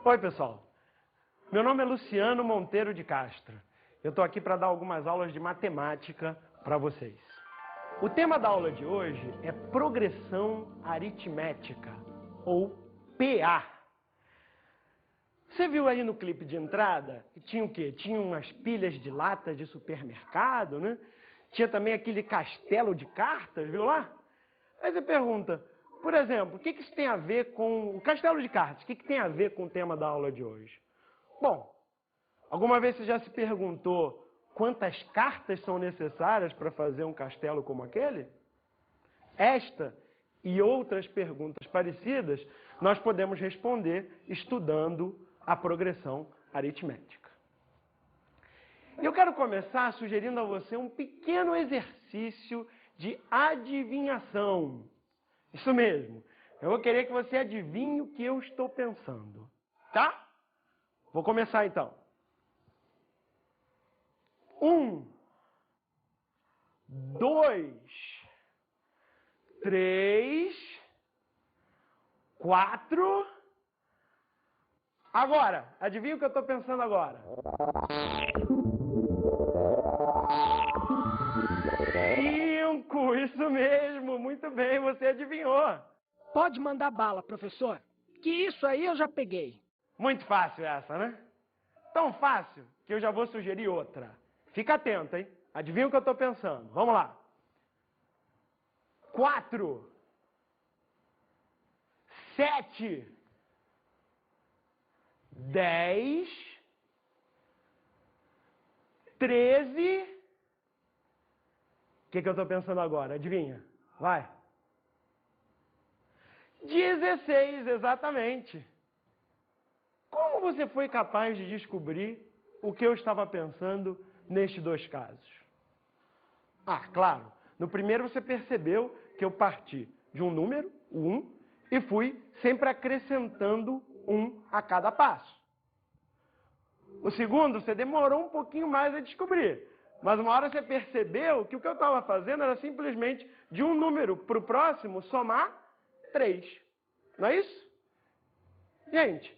Oi, pessoal. Meu nome é Luciano Monteiro de Castro. Eu estou aqui para dar algumas aulas de matemática para vocês. O tema da aula de hoje é progressão aritmética, ou PA. Você viu aí no clipe de entrada? Tinha o quê? Tinha umas pilhas de latas de supermercado, né? Tinha também aquele castelo de cartas, viu lá? Aí você pergunta, por exemplo, o que isso tem a ver com o castelo de cartas? O que tem a ver com o tema da aula de hoje? Bom, alguma vez você já se perguntou quantas cartas são necessárias para fazer um castelo como aquele? Esta e outras perguntas parecidas nós podemos responder estudando a progressão aritmética. Eu quero começar sugerindo a você um pequeno exercício de adivinhação. Isso mesmo. Eu vou querer que você adivinhe o que eu estou pensando. Tá? Vou começar então. 1, 2, 3, 4. Agora, adivinha o que eu estou pensando agora? 5, isso mesmo, muito bem, você adivinhou. Pode mandar bala, professor, que isso aí eu já peguei. Muito fácil essa, né? Tão fácil que eu já vou sugerir outra. Fica atento, hein? Adivinha o que eu estou pensando. Vamos lá. 4, 7, 10, 13. O que eu estou pensando agora? Adivinha? Vai. 16, exatamente. Como você foi capaz de descobrir o que eu estava pensando nestes dois casos? Ah, claro. No primeiro você percebeu que eu parti de um número, o 1, e fui sempre acrescentando 1 a cada passo. O segundo, você demorou um pouquinho mais a descobrir. Mas uma hora você percebeu que o que eu estava fazendo era simplesmente de um número para o próximo somar 3. Não é isso? Gente,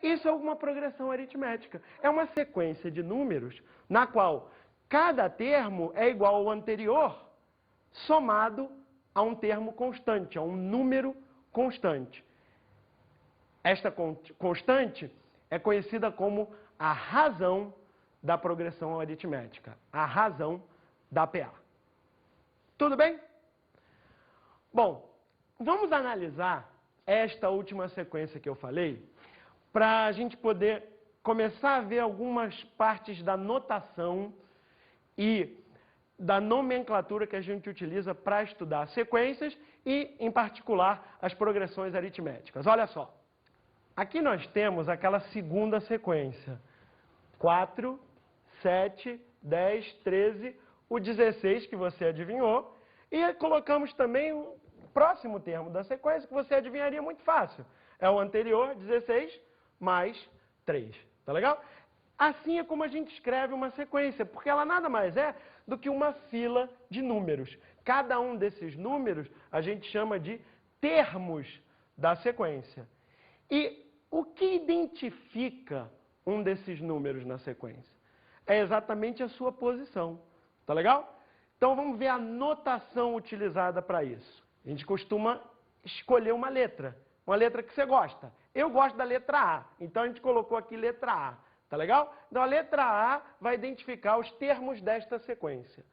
isso é uma progressão aritmética. É uma sequência de números na qual cada termo é igual ao anterior somado a um termo constante, a um número constante. Esta constante é conhecida como a razão da progressão aritmética, a razão da PA. Tudo bem? Bom, vamos analisar esta última sequência que eu falei, para a gente poder começar a ver algumas partes da notação e da nomenclatura que a gente utiliza para estudar sequências e, em particular, as progressões aritméticas. Olha só, aqui nós temos aquela segunda sequência, 4, 7, 10, 13, o 16 que você adivinhou, e colocamos também o próximo termo da sequência que você adivinharia muito fácil. É o anterior, 16, mais 3. Tá legal? Assim é como a gente escreve uma sequência, porque ela nada mais é do que uma fila de números. Cada um desses números a gente chama de termos da sequência. E o que identifica um desses números na sequência? É exatamente a sua posição. Tá legal? Então vamos ver a notação utilizada para isso. A gente costuma escolher uma letra que você gosta. Eu gosto da letra A, então a gente colocou aqui letra A. Tá legal? Então a letra A vai identificar os termos desta sequência.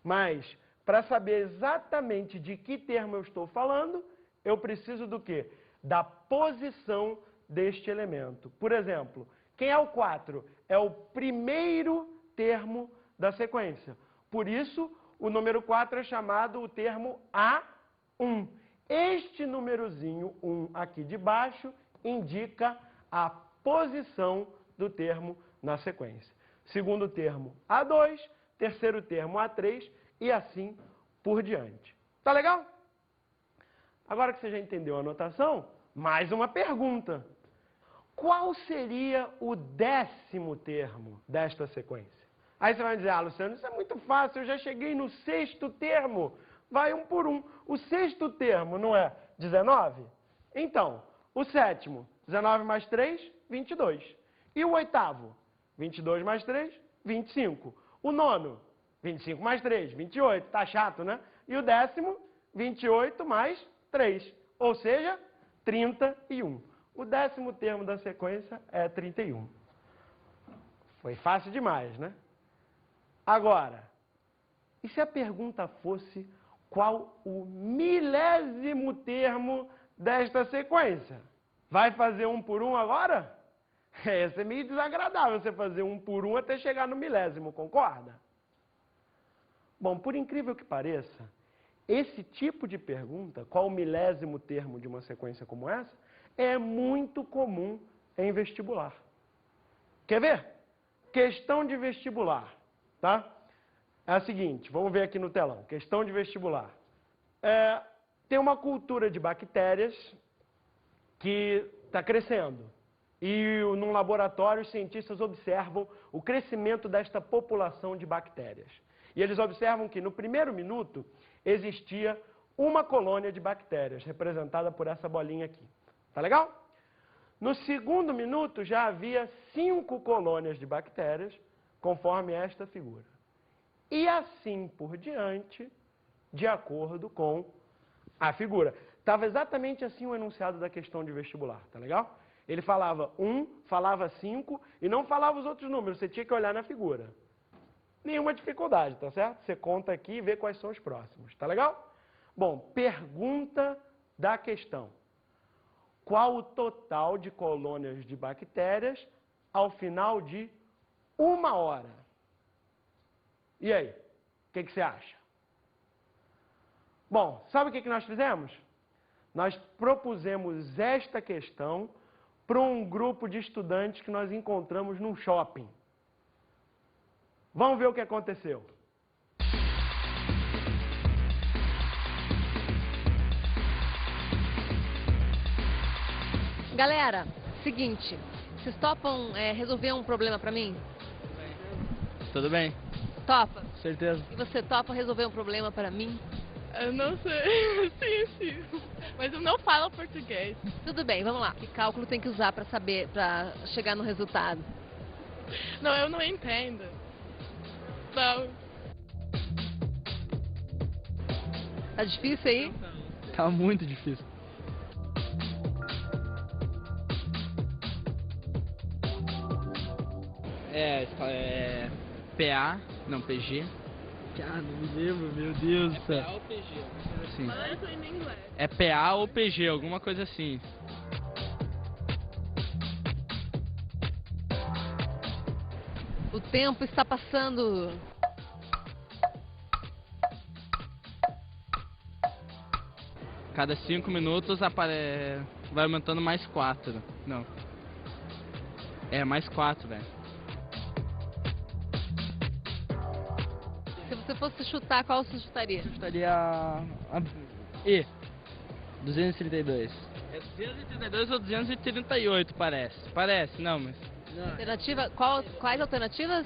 Mas, para saber exatamente de que termo eu estou falando, eu preciso do quê? Da posição deste elemento. Por exemplo, quem é o 4? É o primeiro termo da sequência. Por isso, o número 4 é chamado o termo A1. Este númerozinho 1 aqui de baixo indica a posição do termo na sequência. Segundo termo, A2, terceiro termo, A3 e assim por diante. Tá legal? Agora que você já entendeu a notação, mais uma pergunta. Qual seria o 10º termo desta sequência? Aí você vai dizer, ah, Luciano, isso é muito fácil, eu já cheguei no 6º termo. Vai um por um. O 6º termo não é 19? Então, o 7º, 19 mais 3, 22. E o oitavo? 22 mais 3, 25. O nono? 25 mais 3, 28. Tá chato, né? E o décimo? 28 mais 3. Ou seja, 31. O décimo termo da sequência é 31. Foi fácil demais, né? Agora, e se a pergunta fosse qual o milésimo termo desta sequência? Vai fazer um por um agora? Ia ser meio desagradável você fazer um por um até chegar no milésimo, concorda? Bom, por incrível que pareça, esse tipo de pergunta, qual o milésimo termo de uma sequência como essa, é muito comum em vestibular. Quer ver? Questão de vestibular, tá? É a seguinte, vamos ver aqui no telão, questão de vestibular. Tem uma cultura de bactérias que está crescendo. E num laboratório, os cientistas observam o crescimento desta população de bactérias. E eles observam que no primeiro minuto existia uma colônia de bactérias, representada por essa bolinha aqui. Tá legal? No segundo minuto já havia 5 colônias de bactérias, conforme esta figura. E assim por diante, de acordo com a figura. Estava exatamente assim o enunciado da questão de vestibular, tá legal? Ele falava 1, falava 5 e não falava os outros números, você tinha que olhar na figura. Nenhuma dificuldade, tá certo? Você conta aqui e vê quais são os próximos, tá legal? Bom, pergunta da questão. Qual o total de colônias de bactérias ao final de 1 hora? E aí? O que você acha? Bom, sabe o que nós fizemos? Nós propusemos esta questão para um grupo de estudantes que nós encontramos num shopping. Vamos ver o que aconteceu. Galera, seguinte, vocês topam resolver um problema pra mim? Tudo bem? Topa? Certeza. E você topa resolver um problema pra mim? Eu não sei. Sim. Mas eu não falo português. Tudo bem, vamos lá. Que cálculo tem que usar pra saber, pra chegar no resultado? Não, eu não entendo. Não. Tá difícil aí? Tá muito difícil. PA, não, PG. Ah, não me lembro, meu Deus do céu. É PA ou PG, alguma coisa assim. Fala isso em inglês. É PA ou PG, alguma coisa assim. O tempo está passando. Cada 5 minutos vai aumentando mais 4. Não. É, mais 4, velho. Se você fosse chutar, qual você chutaria? Eu chutaria a E. 232. É 232 ou 238, parece. Parece, não, mas... Não. Alternativa? Quais alternativas?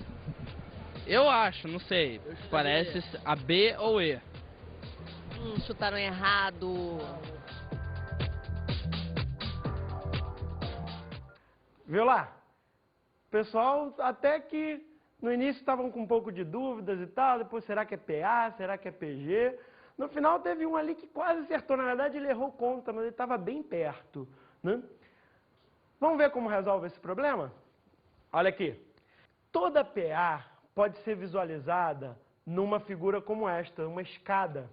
Eu acho, não sei. Parece a B ou E. Chutaram errado. Viu lá? O pessoal até que no início estavam com um pouco de dúvidas e tal, depois será que é PA, será que é PG? No final teve um ali que quase acertou, na verdade ele errou conta, mas ele estava bem perto, né? Vamos ver como resolve esse problema? Olha aqui, toda PA pode ser visualizada numa figura como esta, uma escada.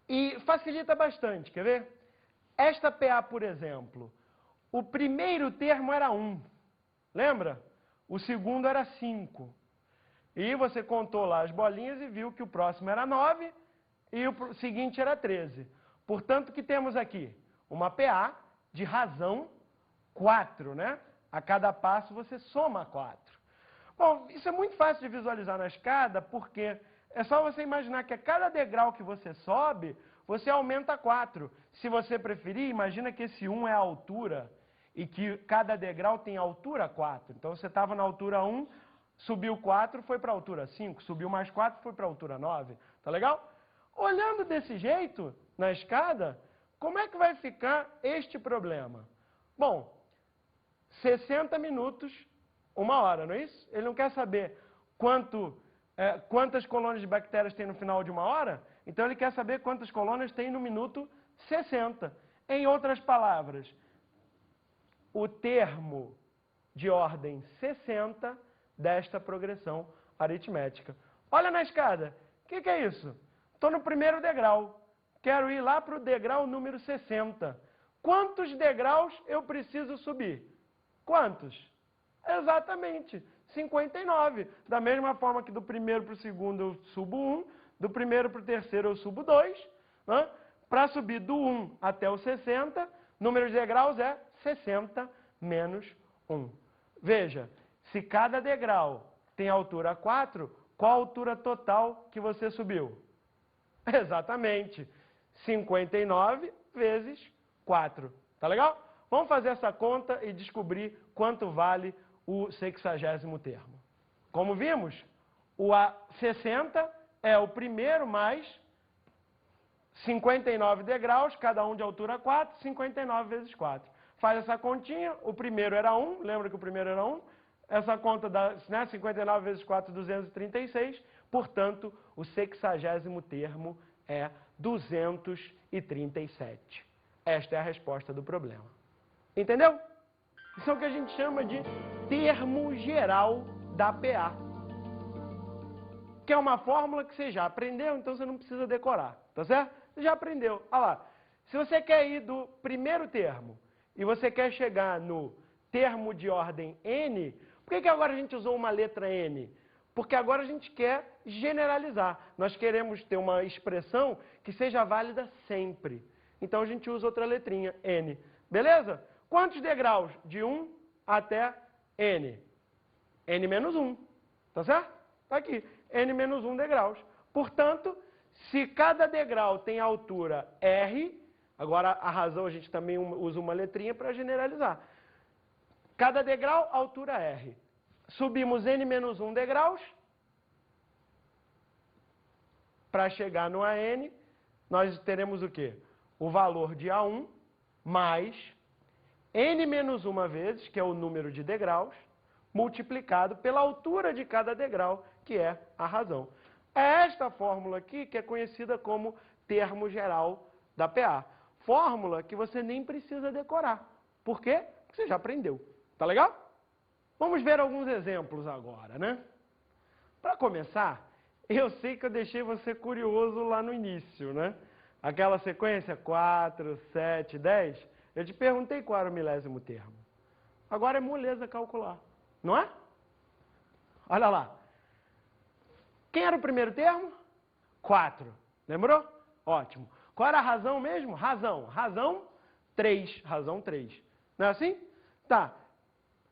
E facilita bastante, quer ver? Esta PA, por exemplo, o primeiro termo era 1, lembra? O segundo era 5. E você contou lá as bolinhas e viu que o próximo era 9 e o seguinte era 13. Portanto, o que temos aqui? Uma PA de razão 4, né? A cada passo você soma 4. Bom, isso é muito fácil de visualizar na escada, porque é só você imaginar que a cada degrau que você sobe, você aumenta 4. Se você preferir, imagina que esse 1 é a altura e que cada degrau tem altura 4. Então você estava na altura 1, subiu 4, foi para a altura 5, subiu mais 4, foi para a altura 9. Tá legal? Olhando desse jeito, na escada, como é que vai ficar este problema? Bom, 60 minutos, 1 hora, não é isso? Ele não quer saber quantas colônias de bactérias tem no final de 1 hora, então ele quer saber quantas colônias tem no minuto 60. Em outras palavras, o termo de ordem 60 desta progressão aritmética. Olha na escada, o que é isso? Estou no primeiro degrau, quero ir lá para o degrau número 60. Quantos degraus eu preciso subir? Quantos? Exatamente, 59. Da mesma forma que do primeiro para o segundo eu subo 1, do primeiro para o terceiro eu subo 2. Né? Para subir do 1 até o 60, número de degraus é 60 menos 1. Veja, se cada degrau tem altura 4, qual a altura total que você subiu? Exatamente, 59 vezes 4. Tá legal? Vamos fazer essa conta e descobrir quanto vale o 60º termo. Como vimos, o 60 é o primeiro mais 59 degraus, cada um de altura 4, 59 vezes 4. Faz essa continha, o primeiro era 1, lembra que o primeiro era 1? Essa conta dá 59 vezes 4, 236, portanto, o 60º termo é 237. Esta é a resposta do problema. Entendeu? Isso é o que a gente chama de termo geral da PA. Que é uma fórmula que você já aprendeu, então você não precisa decorar, tá certo? Você já aprendeu. Olha lá, se você quer ir do primeiro termo e você quer chegar no termo de ordem N, por que agora a gente usou uma letra N? Porque agora a gente quer generalizar. Nós queremos ter uma expressão que seja válida sempre. Então a gente usa outra letrinha, N. Beleza? Quantos degraus? De 1 até N. N menos 1. Tá certo? Tá aqui. N menos 1 degraus. Portanto, se cada degrau tem altura R, agora a razão a gente também usa uma letrinha para generalizar. Cada degrau, altura R. Subimos N menos 1 degraus. Para chegar no AN, nós teremos o quê? O valor de A1 mais N menos 1 vezes, que é o número de degraus, multiplicado pela altura de cada degrau, que é a razão. É esta fórmula aqui que é conhecida como termo geral da PA. Fórmula que você nem precisa decorar. Por quê? Porque você já aprendeu. Tá legal? Vamos ver alguns exemplos agora, né? Para começar, eu sei que eu deixei você curioso lá no início, né? Aquela sequência 4, 7, 10, eu te perguntei qual era o milésimo termo. Agora é moleza calcular, não é? Olha lá. Quem era o primeiro termo? 4. Lembrou? Ótimo. Qual era a razão mesmo? Razão. Razão 3. Razão 3. Não é assim? Tá.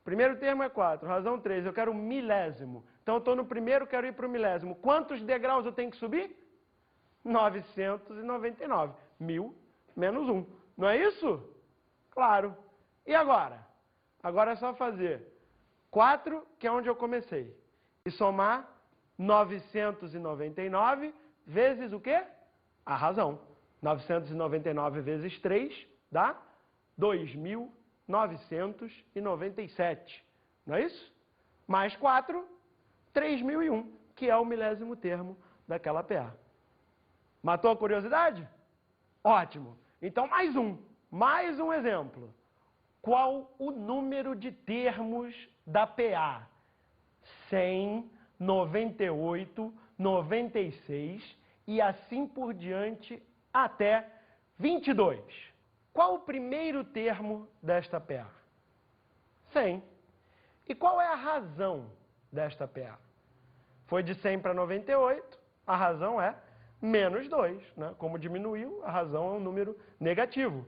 Primeiro termo é 4. Razão 3. Eu quero o milésimo. Então eu estou no primeiro, quero ir para o milésimo. Quantos degraus eu tenho que subir? 999. 1000 menos 1. Não é isso? Claro. E agora? Agora é só fazer 4, que é onde eu comecei, e somar 999 vezes o quê? A razão. 999 vezes 3 dá 2.997. Não é isso? Mais 4, 3.001, que é o milésimo termo daquela PA. Matou a curiosidade? Ótimo. Então, mais um exemplo. Qual o número de termos da PA? 100, 98, 96 e assim por diante até 22. Qual o primeiro termo desta PA? 100. E qual é a razão desta PA? Foi de 100 para 98, a razão é menos 2. Né? Como diminuiu, a razão é um número negativo.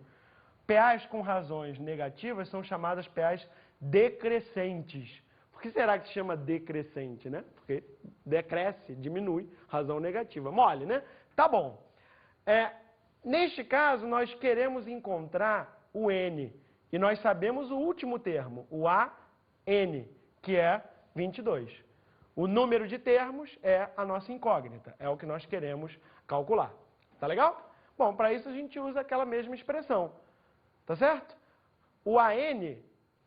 PAs com razões negativas são chamadas PAs decrescentes. Por que será que se chama decrescente, né? Porque decresce, diminui, razão negativa. Mole, né? Tá bom. Neste caso, nós queremos encontrar o N. E nós sabemos o último termo, o AN, que é 22. O número de termos é a nossa incógnita, é o que nós queremos calcular. Tá legal? Bom, para isso a gente usa aquela mesma expressão. Tá certo? O AN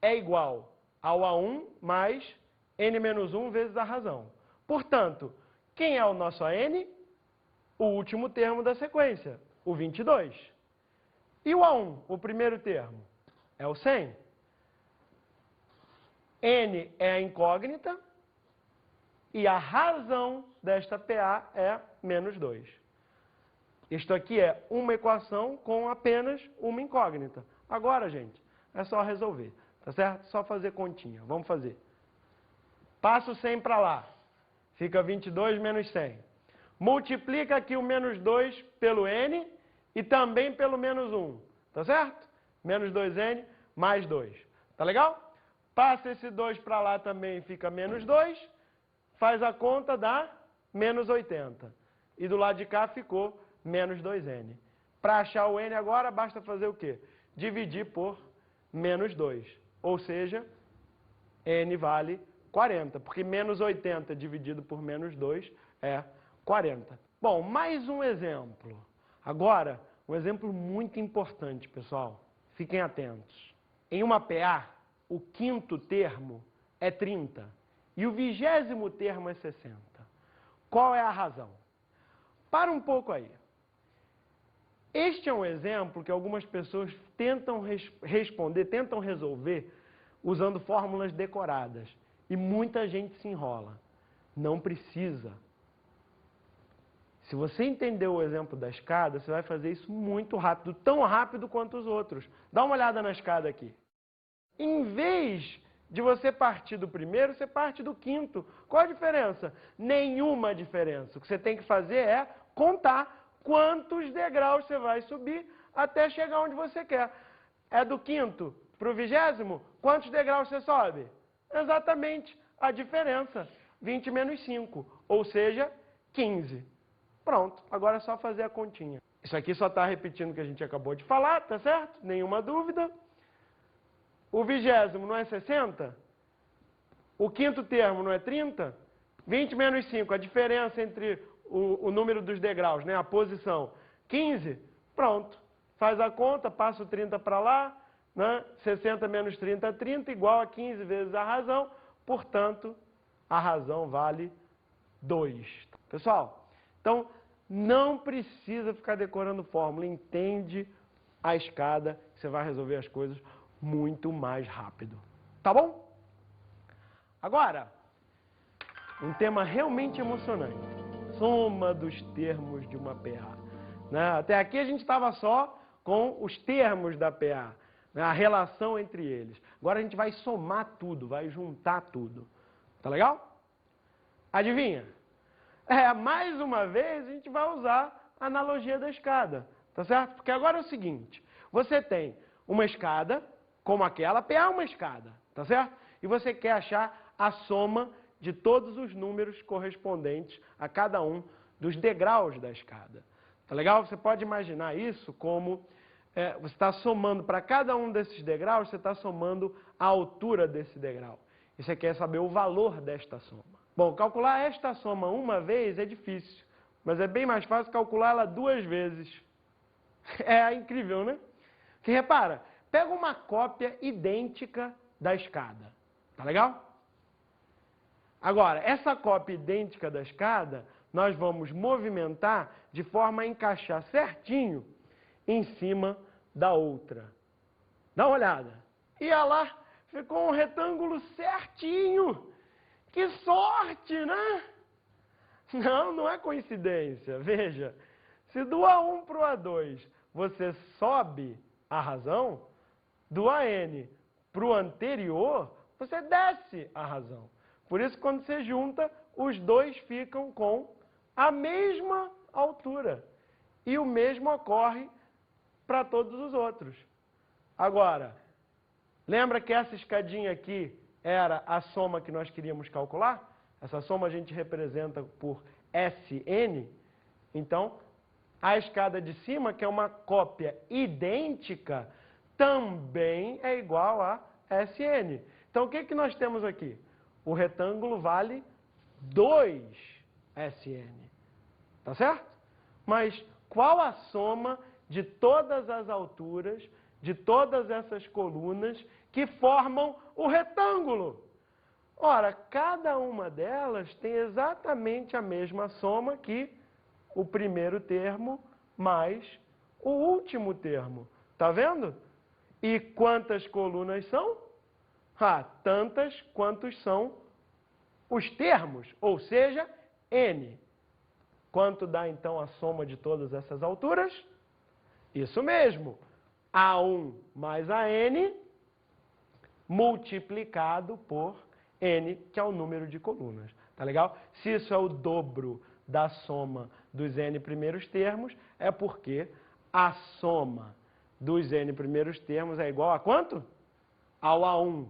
é igual ao A1 mais n menos 1 vezes a razão. Portanto, quem é o nosso AN? O último termo da sequência, o 22. E o A1, o primeiro termo? É o 100. N é a incógnita e a razão desta PA é menos 2. Isto aqui é uma equação com apenas uma incógnita. Agora, gente, é só resolver, tá certo? Só fazer continha. Vamos fazer. Passa o 100 para lá. Fica 22 menos 100. Multiplica aqui o menos 2 pelo n e também pelo menos 1. Tá certo? Menos 2n mais 2. Tá legal? Passa esse 2 para lá também, fica menos 2. Faz a conta, dá menos 80. E do lado de cá ficou menos 2n. Para achar o n agora, basta fazer o quê? Dividir por menos 2. Ou seja, n vale 40, porque menos 80 dividido por menos 2 é 40. Bom, mais um exemplo. Agora, um exemplo muito importante, pessoal. Fiquem atentos. Em uma PA, o quinto termo é 30 e o 20º termo é 60. Qual é a razão? Para um pouco aí. Este é um exemplo que algumas pessoas tentam responder, tentam resolver usando fórmulas decoradas. E muita gente se enrola. Não precisa. Se você entender o exemplo da escada, você vai fazer isso muito rápido, tão rápido quanto os outros. Dá uma olhada na escada aqui. Em vez de você partir do primeiro, você parte do quinto. Qual a diferença? Nenhuma diferença. O que você tem que fazer é contar quantos degraus você vai subir até chegar onde você quer. É do quinto para o 20º? Quantos degraus você sobe? Exatamente a diferença. 20 menos 5, ou seja, 15. Pronto, agora é só fazer a continha. Isso aqui só está repetindo o que a gente acabou de falar, tá certo? Nenhuma dúvida. O 20º não é 60? O quinto termo não é 30? 20 menos 5, a diferença entre o número dos degraus, né? A posição, 15? Pronto. Faz a conta, passa o 30 para lá, né? 60 menos 30 é 30, igual a 15 vezes a razão. Portanto, a razão vale 2. Pessoal, então, não precisa ficar decorando fórmula. Entende a escada, você vai resolver as coisas muito mais rápido. Tá bom? Agora, um tema realmente emocionante. Soma dos termos de uma PA. Né? Até aqui a gente estava só com os termos da PA, né? A relação entre eles. Agora a gente vai somar tudo, vai juntar tudo. Tá legal? Adivinha? Mais uma vez a gente vai usar a analogia da escada. Tá certo? Porque agora é o seguinte. Você tem uma escada, como aquela, PA é uma escada. Tá certo? E você quer achar a soma de todos os números correspondentes a cada um dos degraus da escada. Tá legal? Você pode imaginar isso como você está somando para cada um desses degraus, você está somando a altura desse degrau. E você quer saber o valor desta soma. Bom, calcular esta soma uma vez é difícil, mas é bem mais fácil calculá-la 2 vezes. É incrível, né? Porque repara, pega uma cópia idêntica da escada. Tá legal? Agora, essa cópia idêntica da escada, nós vamos movimentar de forma a encaixar certinho em cima da outra. Dá uma olhada. E olha lá, ficou um retângulo certinho. Que sorte, né? Não, não é coincidência. Veja, se do A1 para o A2 você sobe a razão, do AN para o anterior, você desce a razão. Por isso, quando você junta, os dois ficam com a mesma altura. E o mesmo ocorre para todos os outros. Agora, lembra que essa escadinha aqui era a soma que nós queríamos calcular? Essa soma a gente representa por Sn. Então, a escada de cima, que é uma cópia idêntica, também é igual a Sn. Então, o que nós temos aqui? O retângulo vale 2Sn. Tá certo? Mas qual a soma de todas as alturas, de todas essas colunas que formam o retângulo. Ora, cada uma delas tem exatamente a mesma soma que o primeiro termo mais o último termo. Tá vendo? E quantas colunas são? Tantas quantos são os termos, ou seja, n. Quanto dá então a soma de todas essas alturas? Isso mesmo, A1 mais AN multiplicado por n, que é o número de colunas. Tá legal? Se isso é o dobro da soma dos n primeiros termos, é porque a soma dos n primeiros termos é igual a quanto? Ao A1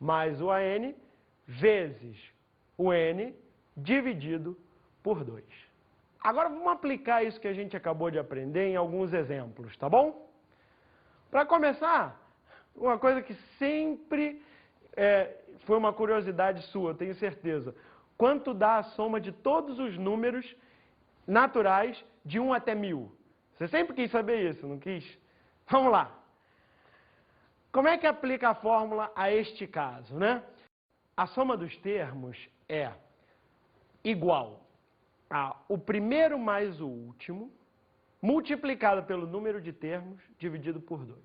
mais o AN vezes o n dividido por 2. Agora vamos aplicar isso que a gente acabou de aprender em alguns exemplos, tá bom? Para começar, uma coisa que sempre foi uma curiosidade sua, eu tenho certeza. Quanto dá a soma de todos os números naturais de 1 até 1000? Você sempre quis saber isso, não quis? Vamos lá. Como é que aplica a fórmula a este caso, né? A soma dos termos é igual a o primeiro mais o último, multiplicado pelo número de termos, dividido por 2.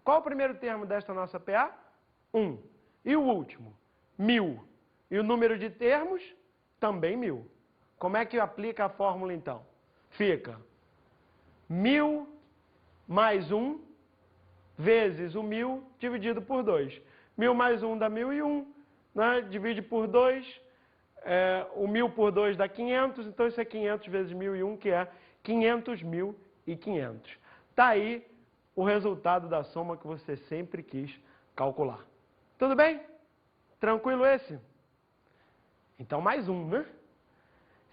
Qual o primeiro termo desta nossa PA? 1. E o último? 1000. E o número de termos? Também 1000. Como é que aplica a fórmula então? Fica 1000 mais 1 vezes o 1000 dividido por 2. 1000 mais 1 dá 1001, né? Divide por 2, o 1000 por 2 dá 500, então isso é 500 vezes 1001, que é 500.500. Está aí o resultado da soma que você sempre quis calcular. Tudo bem? Tranquilo esse? Então mais um, né?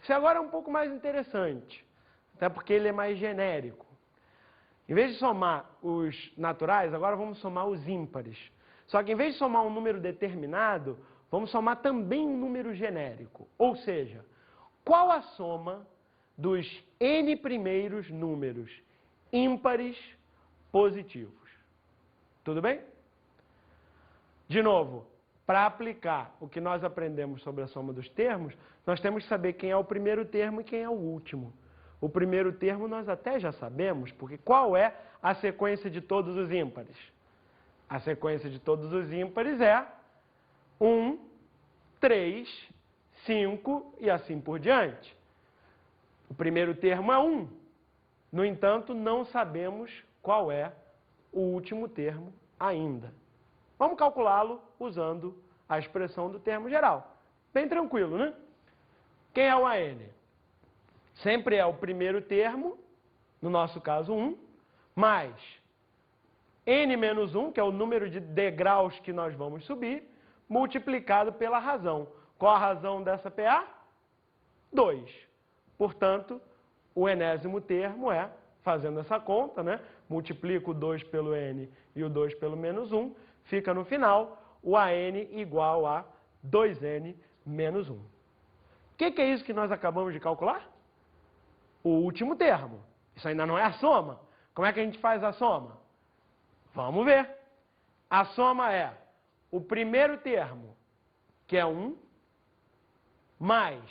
Esse agora é um pouco mais interessante, até porque ele é mais genérico. Em vez de somar os naturais, agora vamos somar os ímpares. Só que em vez de somar um número determinado, vamos somar também um número genérico. Ou seja, qual a soma dos n primeiros números ímpares positivos? Tudo bem? De novo, para aplicar o que nós aprendemos sobre a soma dos termos, nós temos que saber quem é o primeiro termo e quem é o último. O primeiro termo nós até já sabemos, porque qual é a sequência de todos os ímpares? A sequência de todos os ímpares é 1, 3, 5 e assim por diante. O primeiro termo é 1. No entanto, não sabemos qual é o último termo ainda. Vamos calculá-lo usando a expressão do termo geral. Bem tranquilo, né? Quem é o AN? Sempre é o primeiro termo, no nosso caso 1, mais n menos 1, que é o número de degraus que nós vamos subir, multiplicado pela razão. Qual a razão dessa PA? 2. Portanto, o enésimo termo é, fazendo essa conta, né? Multiplico o 2 pelo n e o 2 pelo menos 1, fica no final o AN igual a 2n menos 1. O que é isso que nós acabamos de calcular? O último termo. Isso ainda não é a soma. Como é que a gente faz a soma? Vamos ver. A soma é o primeiro termo, que é 1, mais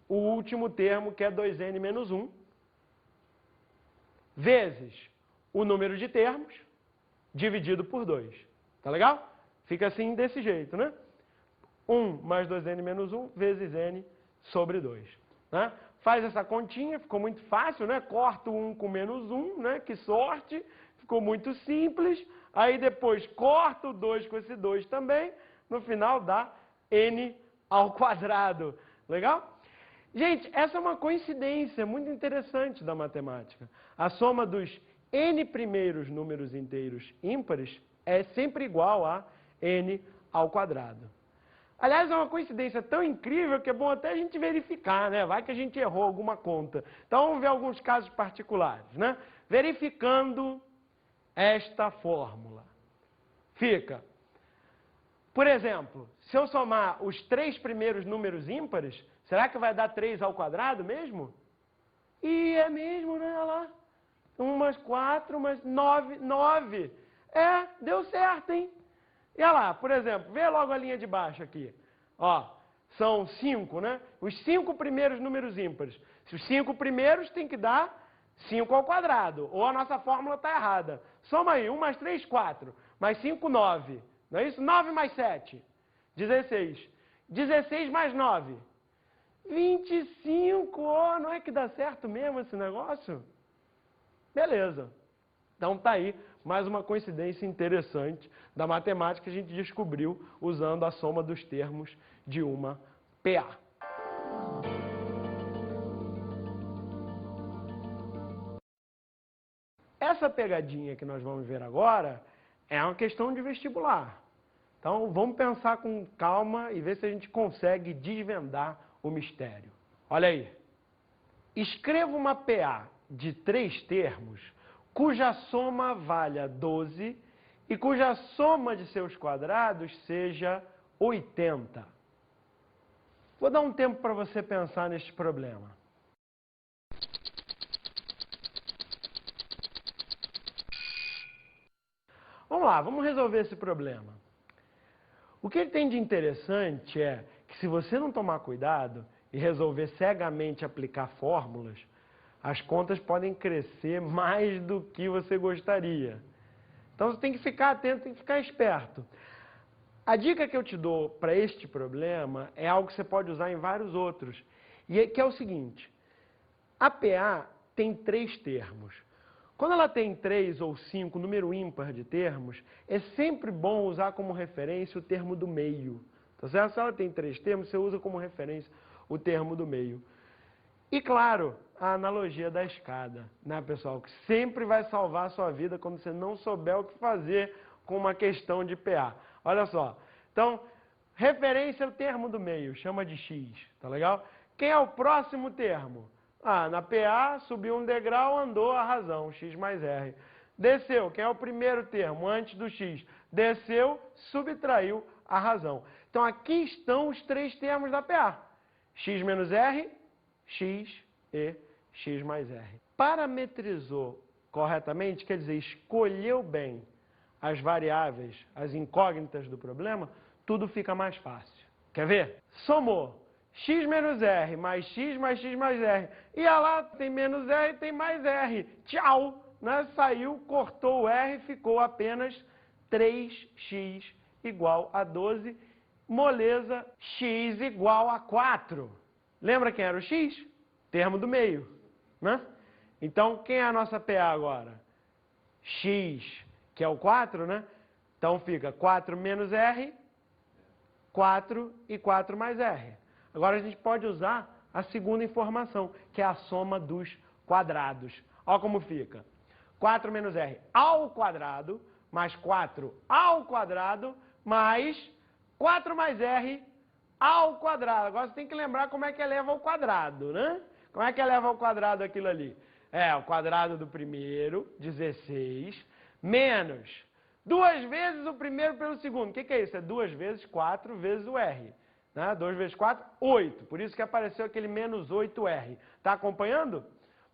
o último termo, que é 2n menos 1, vezes o número de termos, dividido por 2. Tá legal? Fica assim desse jeito, né? 1 mais 2n menos 1 vezes n sobre 2. Né? Faz essa continha, ficou muito fácil, né? Corta o 1 com menos 1, né? Que sorte, ficou muito simples. Aí depois corta o 2 com esse 2 também. No final dá n ao quadrado. Legal? Gente, essa é uma coincidência muito interessante da matemática. A soma dos n primeiros números inteiros ímpares é sempre igual a n ao quadrado. Aliás, é uma coincidência tão incrível que é bom até a gente verificar, né? Vai que a gente errou alguma conta. Então, vamos ver alguns casos particulares, né? Verificando esta fórmula. Fica, por exemplo, se eu somar os 3 primeiros números ímpares, será que vai dar 3 ao quadrado mesmo? E é mesmo, né? Olha lá. 1 mais 4 mais 9. 9. Deu certo, hein? E olha lá, por exemplo, vê logo a linha de baixo aqui. Ó, são 5, né? Os 5 primeiros números ímpares. Os 5 primeiros tem que dar 5 ao quadrado, ou a nossa fórmula está errada. Soma aí, 1 mais 3, 4. Mais 5, 9. Não é isso? 9 mais 7, 16. 16 mais 9, 25. Oh, não é que dá certo mesmo esse negócio? Beleza. Então tá aí mais uma coincidência interessante da matemática que a gente descobriu usando a soma dos termos de uma PA. Essa pegadinha que nós vamos ver agora é uma questão de vestibular. Então vamos pensar com calma e ver se a gente consegue desvendar o mistério. Olha aí. Escreva uma PA de 3 termos cuja soma valha 12 e cuja soma de seus quadrados seja 80. Vou dar um tempo para você pensar neste problema. Vamos lá, vamos resolver esse problema. O que ele tem de interessante é que se você não tomar cuidado e resolver cegamente aplicar fórmulas, as contas podem crescer mais do que você gostaria. Então você tem que ficar atento, tem que ficar esperto. A dica que eu te dou para este problema é algo que você pode usar em vários outros, que é o seguinte: a PA tem 3 termos. Quando ela tem 3 ou 5, número ímpar de termos, é sempre bom usar como referência o termo do meio. Tá certo? Se ela tem 3 termos, você usa como referência o termo do meio. E claro, a analogia da escada, né, pessoal? Que sempre vai salvar a sua vida quando você não souber o que fazer com uma questão de PA. Olha só. Então, referência ao termo do meio, chama de X, tá legal? Quem é o próximo termo? Ah, na PA, subiu um degrau, andou a razão, X mais R. Desceu, quem é o primeiro termo antes do X? Desceu, subtraiu a razão. Então, aqui estão os 3 termos da PA. X menos R, X e X mais R. Parametrizou corretamente, quer dizer, escolheu bem as variáveis, as incógnitas do problema, tudo fica mais fácil. Quer ver? Somou x menos r mais x mais x mais r. E lá tem menos r e tem mais r. Tchau! Né? Saiu, cortou o r, ficou apenas 3x igual a 12. Moleza, x igual a 4. Lembra quem era o x? Termo do meio. Né? Então, quem é a nossa PA agora? X, que é o 4, né? Então fica 4 menos R, 4 e 4 mais R. Agora a gente pode usar a segunda informação, que é a soma dos quadrados. Olha como fica. 4 menos R ao quadrado, mais 4 ao quadrado, mais 4 mais R ao quadrado. Agora você tem que lembrar como é que eleva ao quadrado, né? Como é que eleva ao quadrado aquilo ali? É, o quadrado do primeiro, 16, menos 2 vezes o primeiro pelo segundo. O que é isso? É 2 vezes 4 vezes o R. Né? 2 vezes 4, 8. Por isso que apareceu aquele menos 8R. Está acompanhando?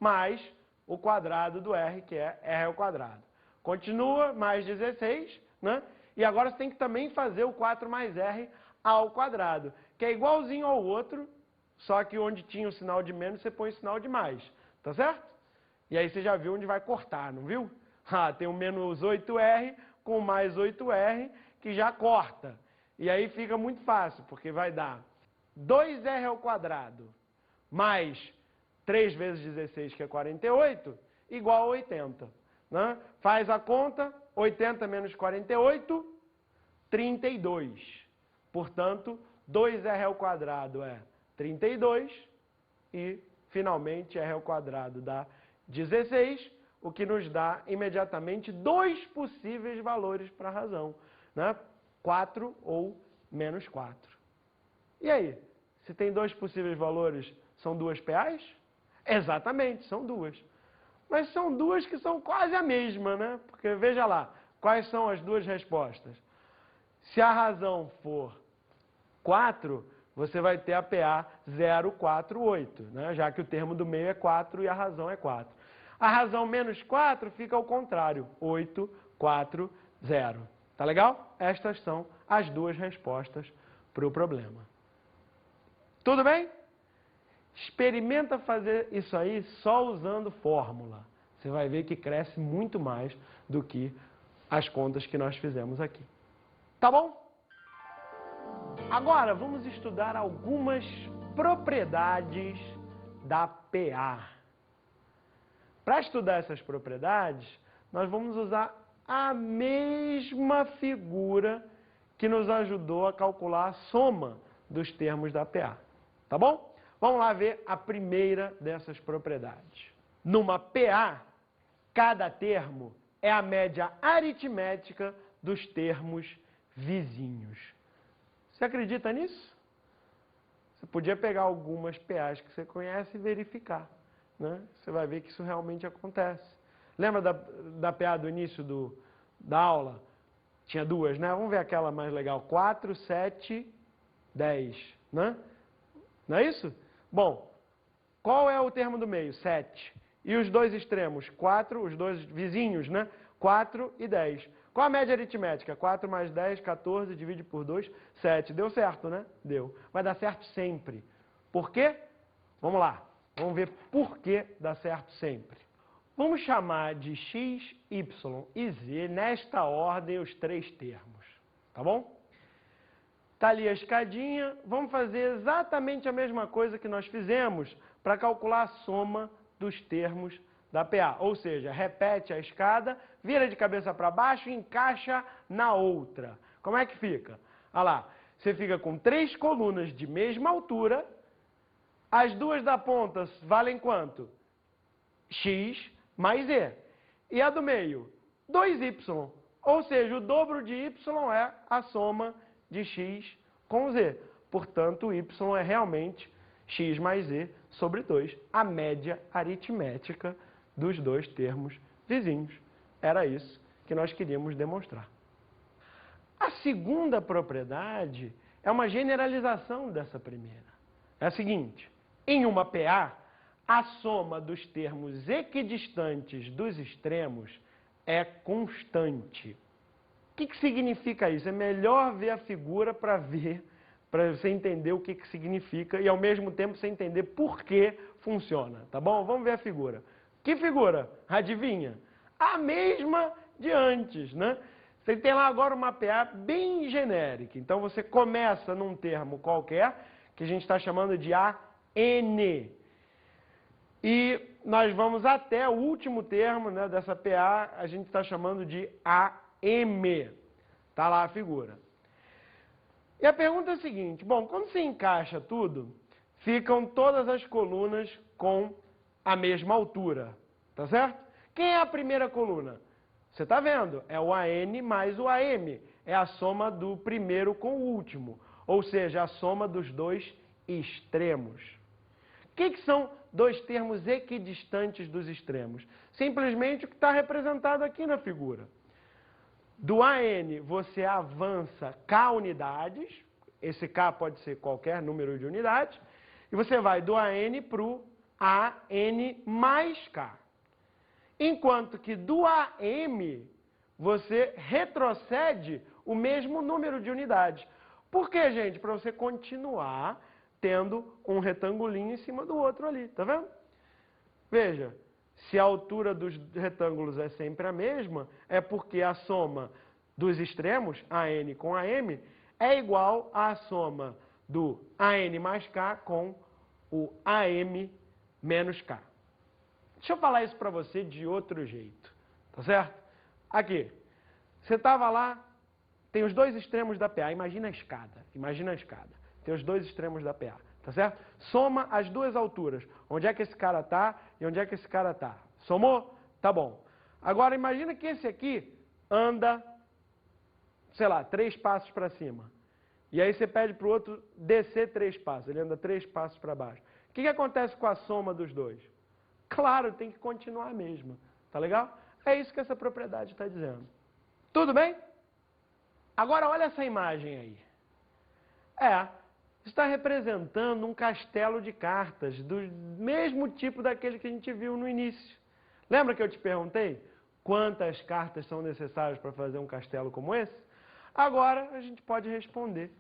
Mais o quadrado do R, que é R ao quadrado. Continua, mais 16, né? E agora você tem que também fazer o 4 mais R ao quadrado, que é igualzinho ao outro, só que onde tinha o sinal de menos, você põe o sinal de mais. Tá certo? E aí você já viu onde vai cortar, não viu? Ah, tem o menos 8R com mais 8R, que já corta. E aí fica muito fácil, porque vai dar 2R ao quadrado mais 3 vezes 16, que é 48, igual a 80. Né? Faz a conta, 80 menos 48, 32. Portanto, 2R ao quadrado é 32 e, finalmente, R ao quadrado dá 16, o que nos dá imediatamente 2 possíveis valores para a razão, né? 4 ou menos 4. E aí? Se tem 2 possíveis valores, são 2 PAs? Exatamente, são 2. Mas são 2 que são quase a mesma, né? Porque veja lá, quais são as 2 respostas? Se a razão for 4, você vai ter a PA 048, né? Já que o termo do meio é 4 e a razão é 4. A razão menos 4 fica ao contrário, 8, 4, 0. Tá legal? Estas são as duas respostas para o problema. Tudo bem? Experimenta fazer isso aí só usando fórmula. Você vai ver que cresce muito mais do que as contas que nós fizemos aqui. Tá bom? Agora vamos estudar algumas propriedades da PA. Para estudar essas propriedades, nós vamos usar a mesma figura que nos ajudou a calcular a soma dos termos da PA. Tá bom? Vamos lá ver a primeira dessas propriedades. Numa PA, cada termo é a média aritmética dos termos vizinhos. Você acredita nisso? Você podia pegar algumas PAs que você conhece e verificar, né? Você vai ver que isso realmente acontece. Lembra da PA do início da aula? Tinha duas, né? Vamos ver aquela mais legal. 4, 7, 10, né? Não é isso? Bom, qual é o termo do meio? 7. E os dois extremos? 4, os dois vizinhos, né? 4 e 10. Qual a média aritmética? 4 mais 10, 14, divide por 2, 7. Deu certo, né? Deu. Vai dar certo sempre. Por quê? Vamos lá. Vamos ver por que dá certo sempre. Vamos chamar de x, y e z, nesta ordem, os três termos. Tá bom? Está ali a escadinha. Vamos fazer exatamente a mesma coisa que nós fizemos para calcular a soma dos termos da PA. Ou seja, repete a escada, vira de cabeça para baixo e encaixa na outra. Como é que fica? Olha lá. Você fica com 3 colunas de mesma altura. As duas da ponta valem quanto? X mais E. E a do meio? 2Y. Ou seja, o dobro de Y é a soma de X com Z. Portanto, Y é realmente X mais Z sobre 2. A média aritmética dos dois termos vizinhos. Era isso que nós queríamos demonstrar. A segunda propriedade é uma generalização dessa primeira. É a seguinte: em uma PA, a soma dos termos equidistantes dos extremos é constante. O que significa isso? É melhor ver a figura para você entender o que significa e, ao mesmo tempo, você entender por que funciona, tá bom? Vamos ver a figura. Que figura? Adivinha? A mesma de antes, né? Você tem lá agora uma PA bem genérica. Então, você começa num termo qualquer, que a gente está chamando de AN. E nós vamos até o último termo, né, dessa PA, a gente está chamando de AM. Está lá a figura. E a pergunta é a seguinte: bom, quando você encaixa tudo, ficam todas as colunas com a mesma altura, tá certo? Quem é a primeira coluna? Você está vendo? É o AN mais o AM. É a soma do primeiro com o último. Ou seja, a soma dos dois extremos. O que são dois termos equidistantes dos extremos? Simplesmente o que está representado aqui na figura. Do AN você avança K unidades. Esse K pode ser qualquer número de unidades. E você vai do AN para o AN mais K. Enquanto que do AM, você retrocede o mesmo número de unidades. Por quê, gente? Para você continuar tendo um retangulinho em cima do outro ali, tá vendo? Veja, se a altura dos retângulos é sempre a mesma, é porque a soma dos extremos, AN com AM, é igual à soma do AN mais K com o AM menos K. Deixa eu falar isso para você de outro jeito, tá certo? Aqui, você estava lá, tem os dois extremos da PA, imagina a escada, tem os dois extremos da PA, tá certo? Soma as duas alturas, onde é que esse cara está e onde é que esse cara está. Somou? Tá bom. Agora, imagina que esse aqui anda, sei lá, 3 passos para cima. E aí você pede para o outro descer 3 passos, ele anda 3 passos para baixo. O que acontece com a soma dos dois? Claro, tem que continuar a mesma. Tá legal? É isso que essa propriedade está dizendo. Tudo bem? Agora, olha essa imagem aí. Está representando um castelo de cartas, do mesmo tipo daquele que a gente viu no início. Lembra que eu te perguntei quantas cartas são necessárias para fazer um castelo como esse? Agora a gente pode responder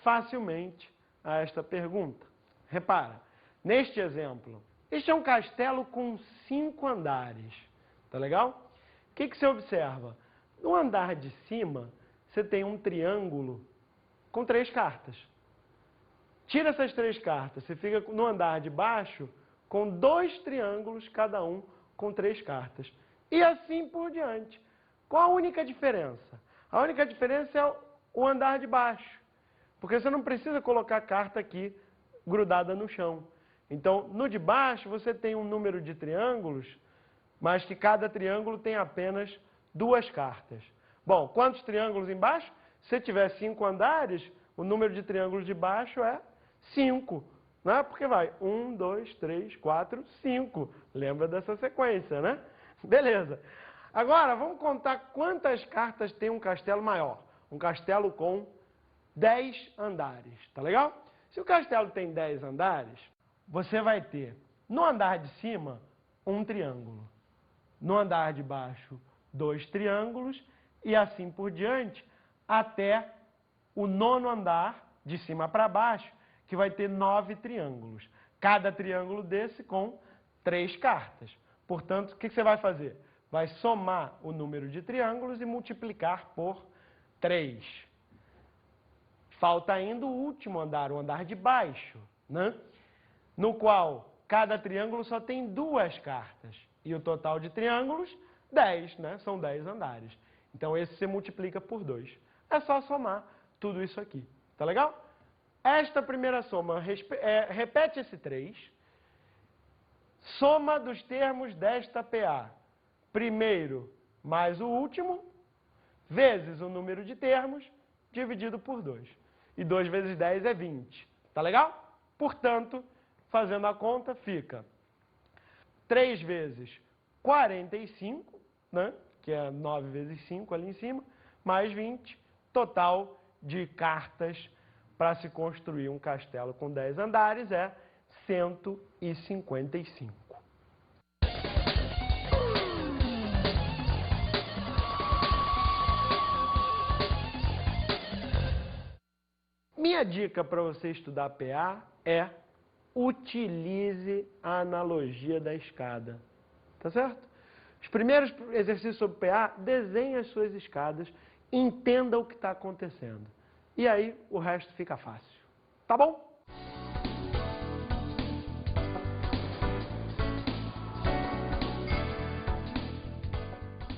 facilmente a esta pergunta. Repara, neste exemplo, este é um castelo com 5 andares, tá legal? O que você observa? No andar de cima, você tem um triângulo com 3 cartas. Tira essas 3 cartas, você fica no andar de baixo com 2 triângulos, cada um com 3 cartas. E assim por diante. Qual a única diferença? A única diferença é o andar de baixo. Porque você não precisa colocar a carta aqui grudada no chão. Então, no de baixo, você tem um número de triângulos, mas que cada triângulo tem apenas 2 cartas. Bom, quantos triângulos embaixo? Se tiver 5 andares, o número de triângulos de baixo é 5. Né? Porque vai 1, 2, 3, 4, 5. Lembra dessa sequência, né? Beleza. Agora, vamos contar quantas cartas tem um castelo maior. Um castelo com 10 andares, tá legal? Se o castelo tem 10 andares, você vai ter, no andar de cima, um triângulo. No andar de baixo, 2 triângulos e assim por diante, até o 9º andar, de cima para baixo, que vai ter 9 triângulos. Cada triângulo desse com 3 cartas. Portanto, o que você vai fazer? Vai somar o número de triângulos e multiplicar por 3. Falta ainda o último andar, o andar de baixo, né? No qual cada triângulo só tem 2 cartas. E o total de triângulos, 10, né? São 10 andares. Então, esse você multiplica por 2. É só somar tudo isso aqui. Tá legal? Esta primeira soma, repete esse 3. Soma dos termos desta PA. Primeiro mais o último, vezes o número de termos, dividido por 2. E 2 vezes 10 é 20. Tá legal? Portanto, fazendo a conta, fica 3 vezes 45, né? Que é 9 vezes 5 ali em cima, mais 20, total de cartas para se construir um castelo com 10 andares é 155. Minha dica para você estudar PA é utilize a analogia da escada. Tá certo? Os primeiros exercícios sobre PA, desenhe as suas escadas, entenda o que está acontecendo. E aí o resto fica fácil. Tá bom?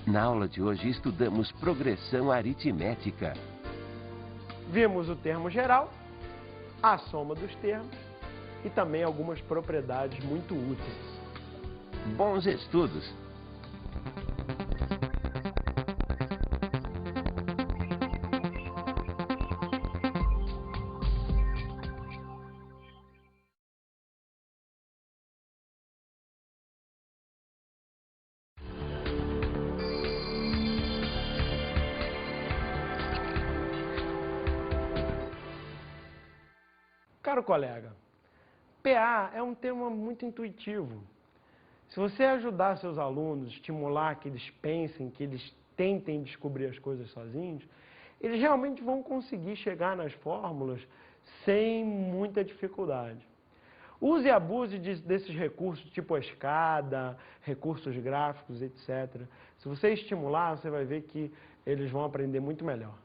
Na aula de hoje estudamos progressão aritmética. Vimos o termo geral, a soma dos termos e também algumas propriedades muito úteis. Bons estudos! Caro colega, PA é um tema muito intuitivo. Se você ajudar seus alunos, estimular que eles pensem, que eles tentem descobrir as coisas sozinhos, eles realmente vão conseguir chegar nas fórmulas sem muita dificuldade. Use e abuse desses recursos, tipo a escada, recursos gráficos, etc. Se você estimular, você vai ver que eles vão aprender muito melhor.